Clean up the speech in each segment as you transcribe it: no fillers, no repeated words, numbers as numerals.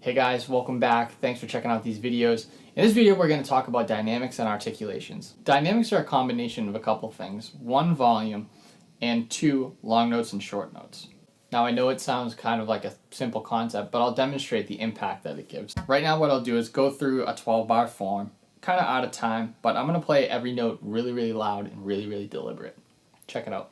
Hey guys, welcome back. Thanks for checking out these videos. In this video, we're going to talk about dynamics and articulations. Dynamics are a combination of a couple things. One, volume, and two, long notes and short notes. Now I know it sounds kind of like a simple concept, but I'll demonstrate the impact that it gives. Right now what I'll do is go through a 12-bar form, kind of out of time, but I'm going to play every note really, really loud and really, really deliberate. Check it out.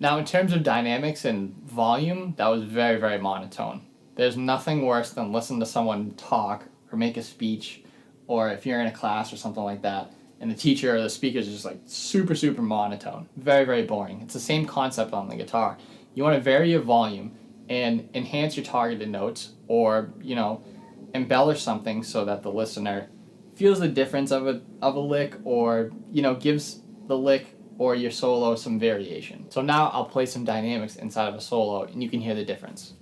Now in terms of dynamics and volume, that was very, very monotone. There's nothing worse than listen to someone talk or make a speech, or if you're in a class or something like that, and the teacher or the speaker is just like super, super monotone. Very, very boring. It's the same concept on the guitar. You want to vary your volume and enhance your targeted notes, or, embellish something so that the listener feels the difference of a lick, or, gives the lick or your solo some variation. So now I'll play some dynamics inside of a solo and you can hear the difference.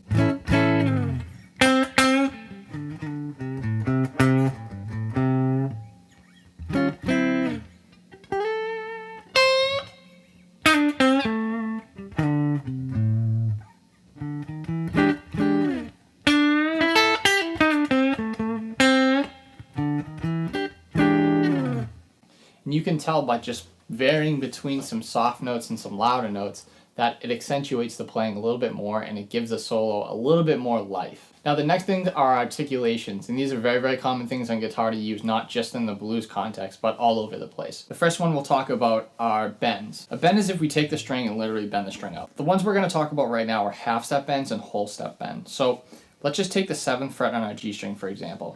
And you can tell by just varying between some soft notes and some louder notes that it accentuates the playing a little bit more and it gives the solo a little bit more life. Now the next thing are articulations, and these are very, very common things on guitar to use, not just in the blues context, but all over the place. The first one we'll talk about are bends. A bend is if we take the string and literally bend the string out. The ones we're going to talk about right now are half step bends and whole step bends. So let's just take the 7th fret on our G string, for example.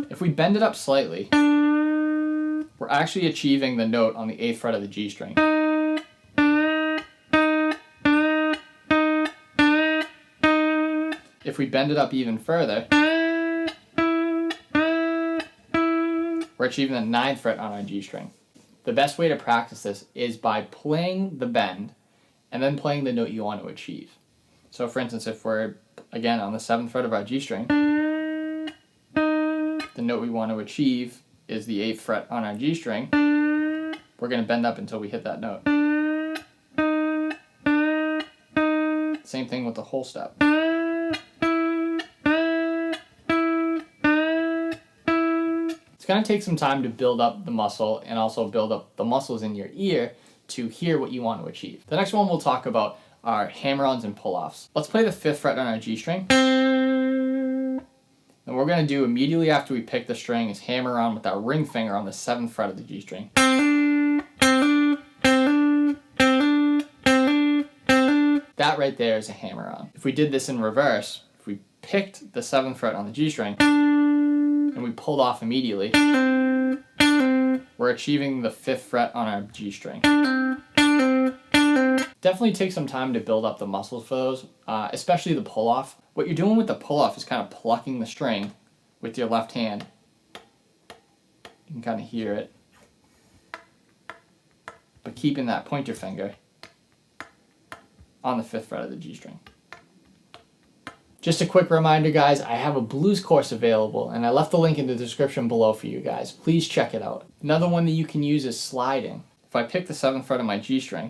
If we bend it up slightly, we're actually achieving the note on the 8th fret of the G string. If we bend it up even further, we're achieving the 9th fret on our G string. The best way to practice this is by playing the bend and then playing the note you want to achieve. So for instance, if we're, again, on the 7th fret of our G string, the note we want to achieve is the 8th fret on our G string. We're going to bend up until we hit that note. Same thing with the whole step. It's going to take some time to build up the muscle and also build up the muscles in your ear to hear what you want to achieve. The next one we'll talk about are hammer-ons and pull-offs. Let's play the 5th fret on our G string. And what we're going to do immediately after we pick the string is hammer on with our ring finger on the 7th fret of the G string. That right there is a hammer on. If we did this in reverse, if we picked the 7th fret on the G string and we pulled off immediately, we're achieving the 5th fret on our G string. Definitely take some time to build up the muscles for those, especially the pull-off. What you're doing with the pull-off is kind of plucking the string with your left hand. You can kind of hear it, but keeping that pointer finger on the 5th fret of the G string. Just a quick reminder, guys, I have a blues course available, and I left the link in the description below for you guys. Please check it out. Another one that you can use is sliding. If I pick the 7th fret of my G string,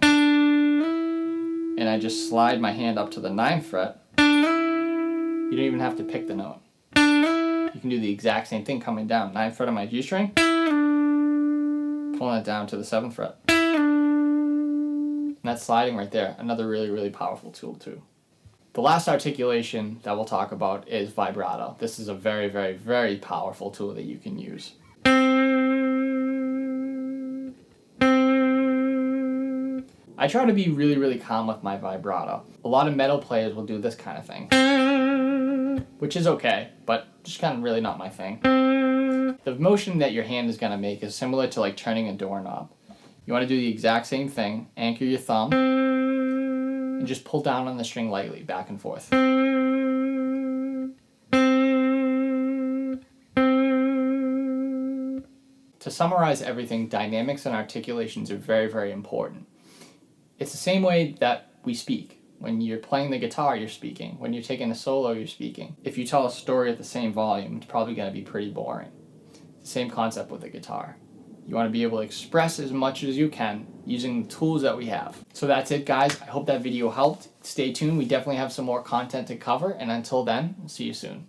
and I just slide my hand up to the 9th fret, you don't even have to pick the note. You can do the exact same thing coming down. 9th fret of my G string, pulling it down to the 7th fret. And that's sliding right there. Another really, really powerful tool too. The last articulation that we'll talk about is vibrato. This is a very, very, very powerful tool that you can use. I try to be really, really calm with my vibrato. A lot of metal players will do this kind of thing, which is okay, but just kind of really not my thing. The motion that your hand is going to make is similar to like turning a doorknob. You want to do the exact same thing, anchor your thumb, and just pull down on the string lightly, back and forth. To summarize everything, dynamics and articulations are very, very important. It's the same way that we speak. When you're playing the guitar, you're speaking. When you're taking a solo, you're speaking. If you tell a story at the same volume, it's probably going to be pretty boring. Same concept with the guitar. You want to be able to express as much as you can using the tools that we have. So that's it, guys. I hope that video helped. Stay tuned. We definitely have some more content to cover. And until then, we'll see you soon.